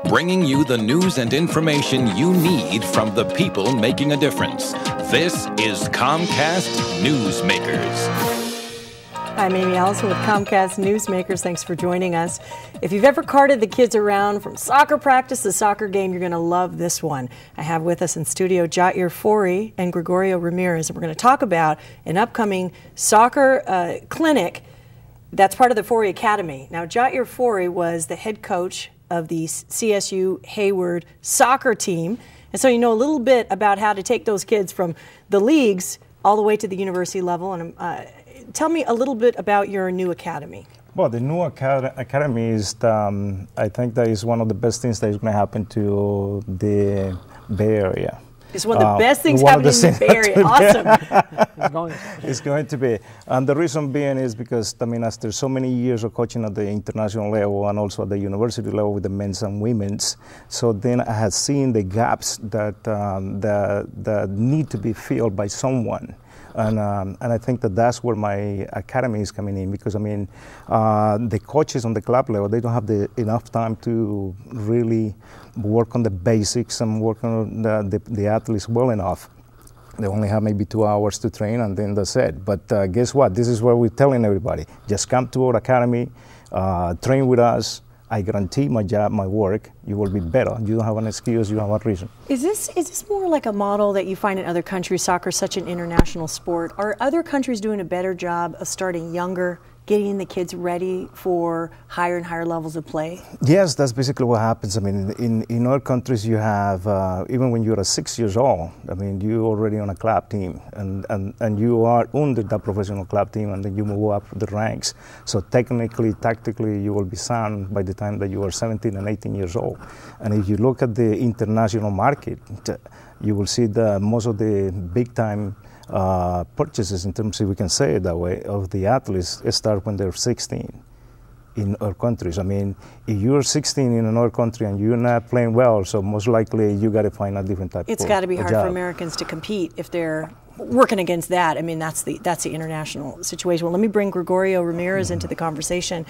bringing you the news and information you need from the people making a difference. This is Comcast Newsmakers. I'm Amy Allison with Comcast Newsmakers. Thanks for joining us. If you've ever carted the kids around from soccer practice to soccer game, you're going to love this one. I have with us in studio Jair Fori and Gregorio Ramirez, and we're going to talk about an upcoming soccer clinic that's part of the Fori Academy. Now, Jair Fori was the head coach of the CSU Hayward soccer team, and so you know a little bit about how to take those kids from the leagues all the way to the university level. And tell me a little bit about your new academy. Well, the new academy is, I think that is one of the best things that is going to happen to the Bay Area. It's one of the best things happening in the Bay Area. Awesome. It's going to be. And the reason being is because, I mean, after so many years of coaching at the international level and also at the university level with the men's and women's, so then I had seen the gaps that need to be filled by someone. And I think that that's where my academy is coming in, because I mean, the coaches on the club level, they don't have enough time to really work on the basics and work on the athletes well enough. They only have maybe 2 hours to train, and then that's it. But guess what? This is what we're telling everybody. Just come to our academy, train with us. I guarantee my job, my work, you will be better. You don't have an excuse, you have a reason. Is this more like a model that you find in other countries? Soccer is such an international sport. Are other countries doing a better job of starting younger, getting the kids ready for higher and higher levels of play? Yes, that's basically what happens. I mean, in other countries you have, even when you're 6 years old, I mean, you're already on a club team, and you are under that professional club team, and then you move up the ranks. So technically, tactically, you will be sound by the time that you are 17 and 18 years old. And if you look at the international market, you will see that most of the big-time purchases, in terms, if we can say it that way, of the athletes start when they're 16 in our countries. I mean, if you're 16 in another country and you're not playing well, so most likely you got to find a different type of job. It's got to be hard for Americans to compete if they're working against that. I mean, that's the international situation. Well, let me bring Gregorio Ramirez into the conversation.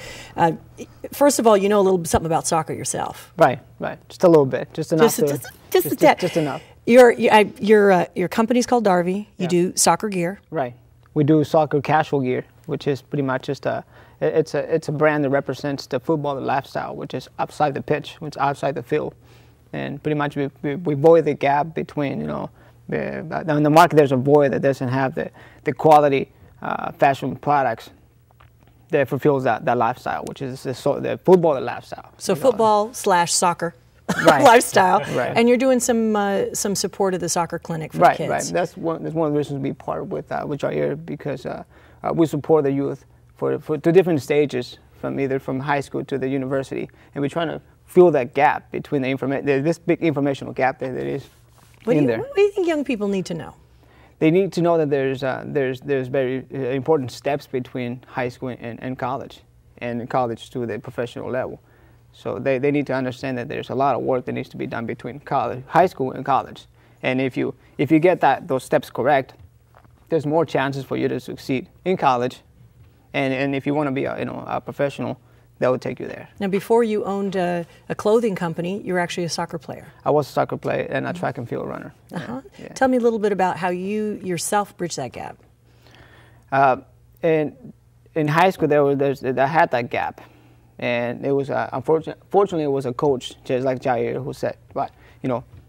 First of all, you know a little something about soccer yourself. Right. Just a little bit, just enough. Just enough. Your company's called Darvi. You do soccer gear. Right. We do soccer casual gear, which is pretty much just it's a brand that represents the football lifestyle, which is outside the pitch, which is outside the field, and pretty much we void the gap between, you know, in the market there's a void that doesn't have the quality fashion products that fulfills that lifestyle, which is the football lifestyle. So football/soccer. Right. Lifestyle, right. And you're doing some support of the soccer clinic for kids. Right. That's one of the reasons we partner with Jair, because we support the youth to different stages, from high school to the university, and we're trying to fill that gap between this big informational gap that is in there. What do you think young people need to know? They need to know that there's very important steps between high school and college to the professional level. So they need to understand that there's a lot of work that needs to be done between high school and college. And if you get those steps correct, there's more chances for you to succeed in college. And if you want to be a professional, that would take you there. Now, before you owned a clothing company, you were actually a soccer player. I was a soccer player and a track and field runner. Yeah. Tell me a little bit about how you yourself bridged that gap. In high school, I had that gap. And it was unfortunately, it was a coach, just like Jair, who said, "But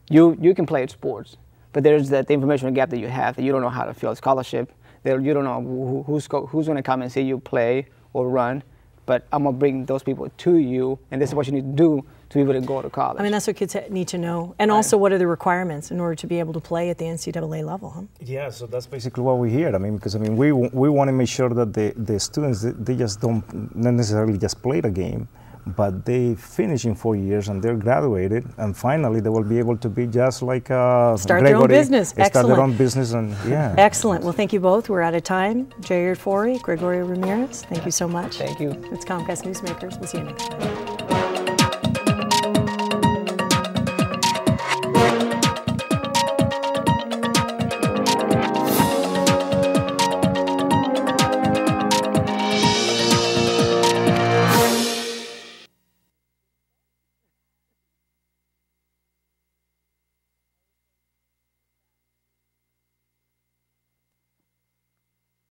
you can play sports, but there's that information gap that you have that you don't know how to fill a scholarship. That you don't know who's going to come and see you play or run. But I'm gonna bring those people to you, and this is what you need to do to be able to go to college." I mean, that's what kids need to know. And also, what are the requirements in order to be able to play at the NCAA level, huh? Yeah, so that's basically what we hear. I mean, because we want to make sure that the students, they just don't not necessarily just play the game, but they finish in 4 years and they're graduated, and finally they will be able to be just like start Gregory, their own business. Excellent. Start their own business, and yeah. Excellent. Well, thank you both. We're out of time. Jair Fori, Gregorio Ramirez, thank you so much. Thank you. It's Comcast Newsmakers. We'll see you next time.